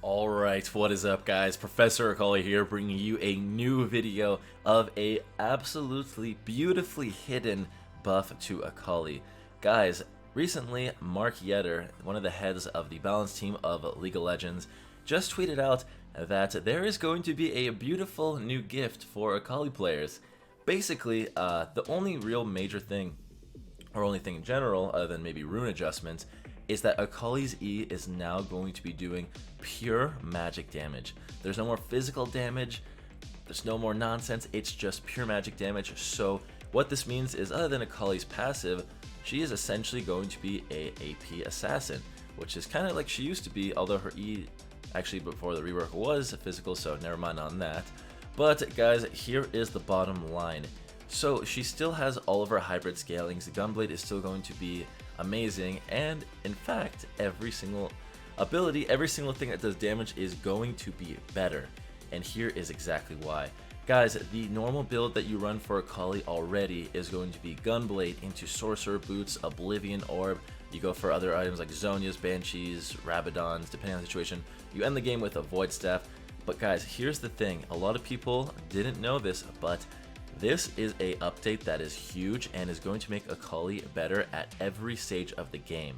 Alright, what is up guys? Professor Akali here, bringing you a new video of a absolutely beautifully hidden buff to Akali. Guys, recently Mark Yetter, one of the heads of the balance team of League of Legends, just tweeted out that there is going to be a beautiful new gift for Akali players. Basically, the only real major thing, or only thing in general, other than maybe rune adjustments, is that Akali's E is now going to be doing pure magic damage. There's no more physical damage, there's no more nonsense, it's just pure magic damage. So what this means is, other than Akali's passive, she is essentially going to be a AP assassin, which is kind of like she used to be, although her E actually before the rework was physical, so never mind on that. But guys, here is the bottom line. So she still has all of her hybrid scalings, the Gunblade is still going to be amazing, and in fact every single ability, every single thing that does damage is going to be better, and here is exactly why. Guys, the normal build that you run for Akali already is going to be Gunblade into Sorcerer Boots, Oblivion Orb. You go for other items like Zhonya's, Banshees, Rabadons, depending on the situation. You end the game with a Void Staff. But guys, here's the thing, a lot of people didn't know this, but this is a update that is huge and is going to make Akali better at every stage of the game.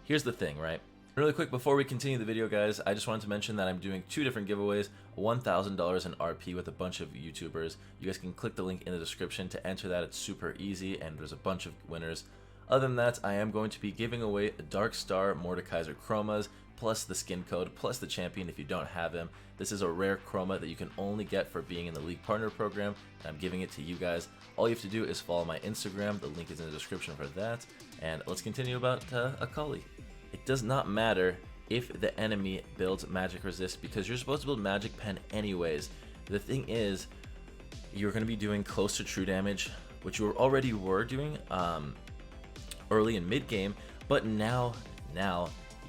Here's the thing, right? Really quick before we continue the video, guys, I just wanted to mention that I'm doing two different giveaways, $1,000 in RP with a bunch of YouTubers. You guys can click the link in the description to enter that. It's super easy and there's a bunch of winners. Other than that, I am going to be giving away Dark Star Mordekaiser Chromas, plus the skin code, plus the champion if you don't have him. This is a rare chroma that you can only get for being in the League Partner Program, and I'm giving it to you guys. All you have to do is follow my Instagram, the link is in the description for that, and let's continue about Akali. It does not matter if the enemy builds magic resist, because you're supposed to build magic pen anyways. The thing is, you're going to be doing close to true damage, which you already were doing early and mid game, but now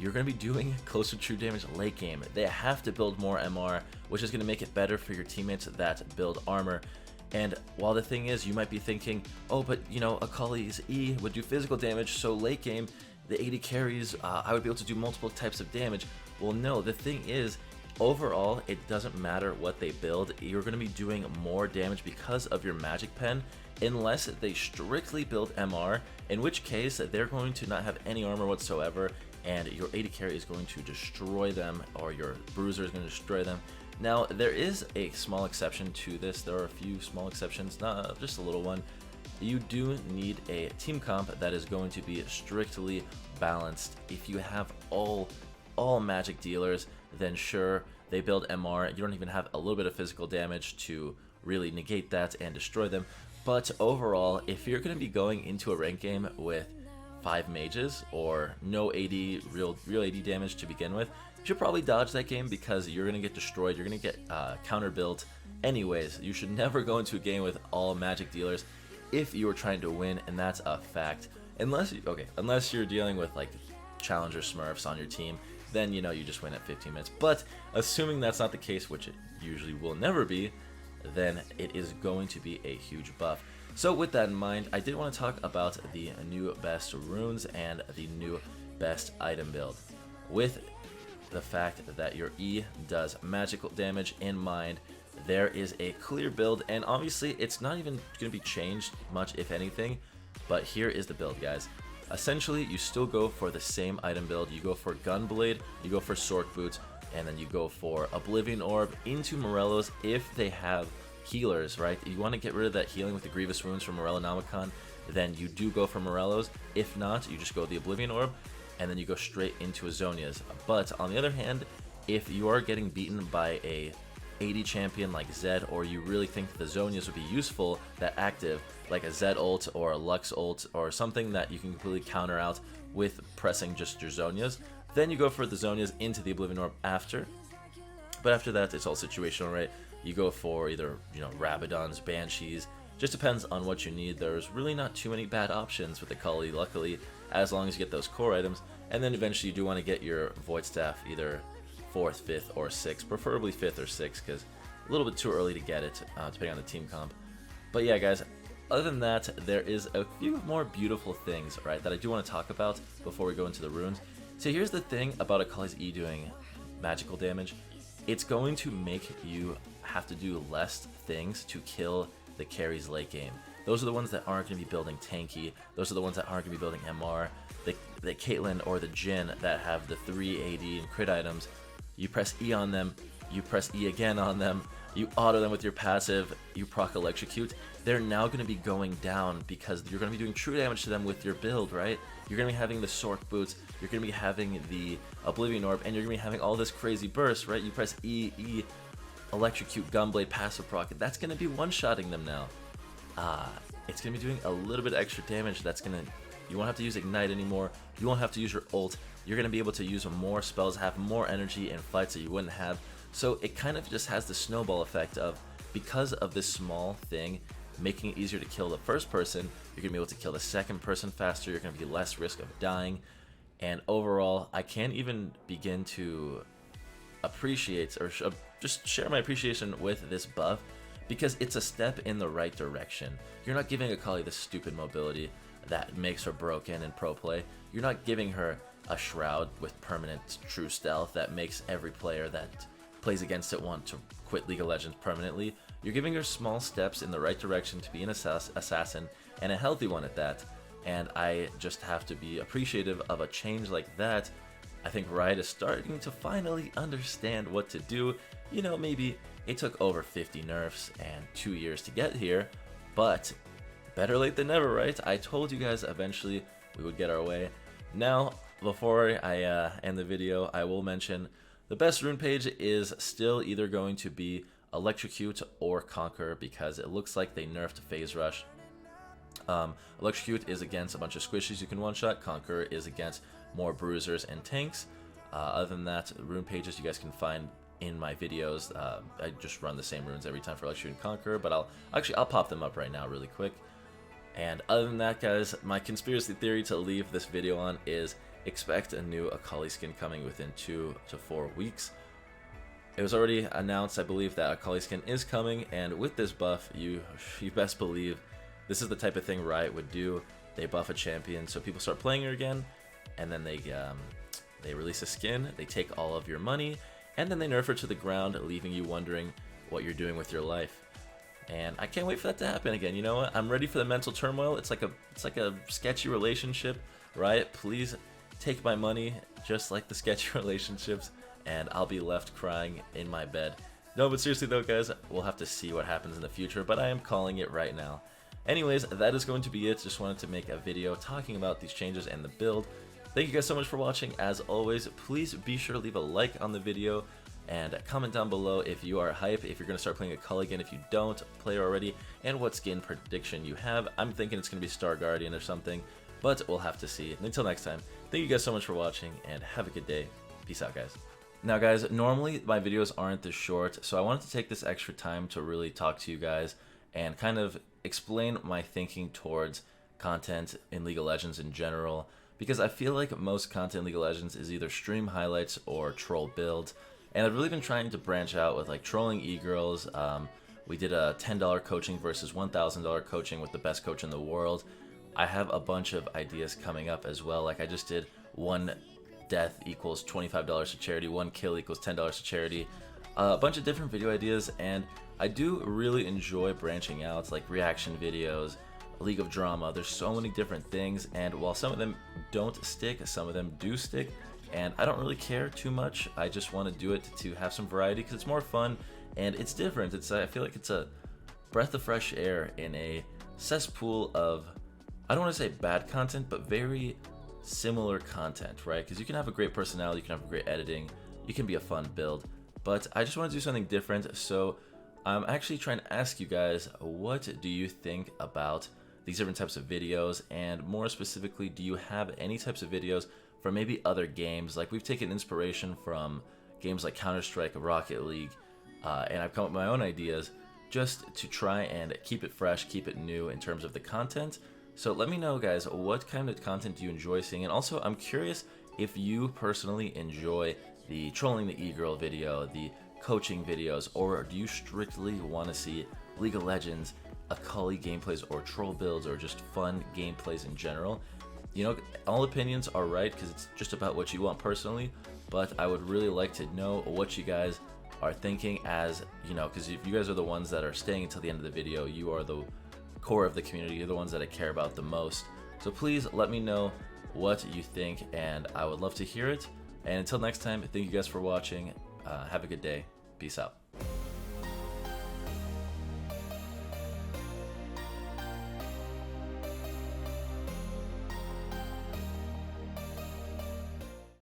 you're going to be doing close to true damage late game. They have to build more MR, which is going to make it better for your teammates that build armor. And while the thing is, you might be thinking, oh, but you know, Akali's E would do physical damage, so late game, the 80 carries, I would be able to do multiple types of damage. Well, no, the thing is, overall, it doesn't matter what they build, you're going to be doing more damage because of your magic pen, unless they strictly build MR, in which case they're going to not have any armor whatsoever, and your 80 carry is going to destroy them, or your bruiser is going to destroy them. Now, there is a small exception to this. There are a few small exceptions, not just a little one. You do need a team comp that is going to be strictly balanced. If you have all magic dealers, then sure, they build MR. You don't even have a little bit of physical damage to really negate that and destroy them. But overall, if you're going to be going into a rank game with 5 mages or no AD, real AD damage to begin with, you should probably dodge that game, because you're going to get destroyed, you're going to get counter built anyways. You should never go into a game with all magic dealers if you are trying to win, and that's a fact. Unless you're dealing with like challenger smurfs on your team, then you know you just win at 15 minutes. But assuming that's not the case, which it usually will never be, then it is going to be a huge buff. So with that in mind, I did want to talk about the new best runes and the new best item build, with the fact that your E does magical damage in mind. There is a clear build, and obviously it's not even going to be changed much, if anything, but here is the build, guys. Essentially, you still go for the same item build. You go for Gunblade, you go for Sword Boots, and then you go for Oblivion Orb into Morello's if they have healers, right? You want to get rid of that healing with the Grievous Wounds from Morellonomicon, then you do go for Morello's. If not, you just go the Oblivion Orb, and then you go straight into a Zhonya's. But on the other hand, if you are getting beaten by a AD champion like Zed, or you really think the Zhonya's would be useful, that active, like a Zed ult or a Lux ult, or something that you can completely counter out with pressing just your Zhonya's, then you go for the Zhonya's into the Oblivion Orb after. But after that, it's all situational, right? You go for either, you know, Rabadons, Banshees, just depends on what you need. There's really not too many bad options with Akali, luckily, as long as you get those core items. And then eventually you do want to get your Void Staff either 4th, 5th, or 6th, preferably 5th or 6th, because a little bit too early to get it, depending on the team comp. But yeah, guys, other than that, there is a few more beautiful things, right, that I do want to talk about before we go into the runes. So here's the thing about Akali's E doing magical damage, it's going to make you have to do less things to kill the carries late game. Those are the ones that aren't going to be building tanky. Those are the ones that aren't going to be building MR. The Caitlyn or the Jhin that have the 3 AD and crit items, you press E on them, you press E again on them, you auto them with your passive, you proc electrocute. They're now going to be going down because you're going to be doing true damage to them with your build, right? You're going to be having the Sork boots, you're going to be having the Oblivion Orb, and you're going to be having all this crazy burst, right? You press E, E, electrocute, Gunblade, passive proc. That's going to be one-shotting them now. It's going to be doing a little bit extra damage. That's going to... You won't have to use Ignite anymore. You won't have to use your ult. You're going to be able to use more spells, have more energy in fights that you wouldn't have. So it kind of just has the snowball effect of, because of this small thing, making it easier to kill the first person, you're going to be able to kill the second person faster. You're going to be less risk of dying. And overall, I can't even begin to appreciate or just share my appreciation with this buff, because it's a step in the right direction. You're not giving Akali this stupid mobility that makes her broken in pro play. You're not giving her a shroud with permanent true stealth that makes every player that plays against it want to quit League of Legends permanently. You're giving her small steps in the right direction to be an assassin, and a healthy one at that. And I just have to be appreciative of a change like that. I think Riot is starting to finally understand what to do. You know, maybe it took over 50 nerfs and 2 years to get here, but better late than never, right? I told you guys eventually we would get our way. Now, before I end the video, I will mention the best rune page is still either going to be Electrocute or Conquer, because it looks like they nerfed Phase Rush. Electrocute is against a bunch of squishies you can one-shot. Conquer is against more bruisers and tanks. Other than that, rune pages you guys can find in my videos. I just run the same runes every time for Electrocute and Conquer, but I'll pop them up right now really quick. And other than that, guys, my conspiracy theory to leave this video on is expect a new Akali skin coming within 2 to 4 weeks. It was already announced, I believe, that Akali skin is coming, and with this buff, you best believe this is the type of thing Riot would do. They buff a champion so people start playing her again, and then they release a skin, they take all of your money, and then they nerf her to the ground, leaving you wondering what you're doing with your life. And I can't wait for that to happen again. You know what? I'm ready for the mental turmoil. It's like a sketchy relationship, right? Please take my money, just like the sketchy relationships, and I'll be left crying in my bed. No, but seriously though, guys, we'll have to see what happens in the future, but I am calling it right now. Anyways, that is going to be it. Just wanted to make a video talking about these changes and the build. Thank you guys so much for watching. As always, please be sure to leave a like on the video and comment down below if you are hype, if you're going to start playing Akali again, if you don't play already, and what skin prediction you have. I'm thinking it's going to be Star Guardian or something, but we'll have to see. And until next time, thank you guys so much for watching, and have a good day. Peace out, guys. Now, guys, normally my videos aren't this short, so I wanted to take this extra time to really talk to you guys and kind of explain my thinking towards content in League of Legends in general, because I feel like most content in League of Legends is either stream highlights or troll builds. And I've really been trying to branch out with like trolling e-girls. We did a $10 coaching versus $1,000 coaching with the best coach in the world. I have a bunch of ideas coming up as well. Like I just did one death equals $25 to charity, one kill equals $10 to charity. A bunch of different video ideas, and I do really enjoy branching out, like reaction videos, League of Drama. There's so many different things, and while some of them don't stick, some of them do stick. And I don't really care too much. I just want to do it to have some variety because it's more fun and it's different. I feel like it's a breath of fresh air in a cesspool of, I don't want to say bad content, but very similar content, right? Because you can have a great personality, you can have great editing, you can be a fun build, but I just want to do something different. So I'm actually trying to ask you guys, what do you think about these different types of videos? And more specifically, do you have any types of videos from maybe other games? Like we've taken inspiration from games like Counter-Strike, Rocket League, and I've come up with my own ideas just to try and keep it fresh, keep it new in terms of the content. So let me know, guys, what kind of content do you enjoy seeing? And also, I'm curious if you personally enjoy the trolling the e-girl video, the coaching videos, or do you strictly want to see League of Legends, Akali gameplays, or troll builds, or just fun gameplays in general? You know, all opinions are right because it's just about what you want personally, but I would really like to know what you guys are thinking, as you know, because if you guys are the ones that are staying until the end of the video, you are the core of the community, you're the ones that I care about the most. So please let me know what you think, and I would love to hear it. And until next time, thank you guys for watching. Have a good day. Peace out.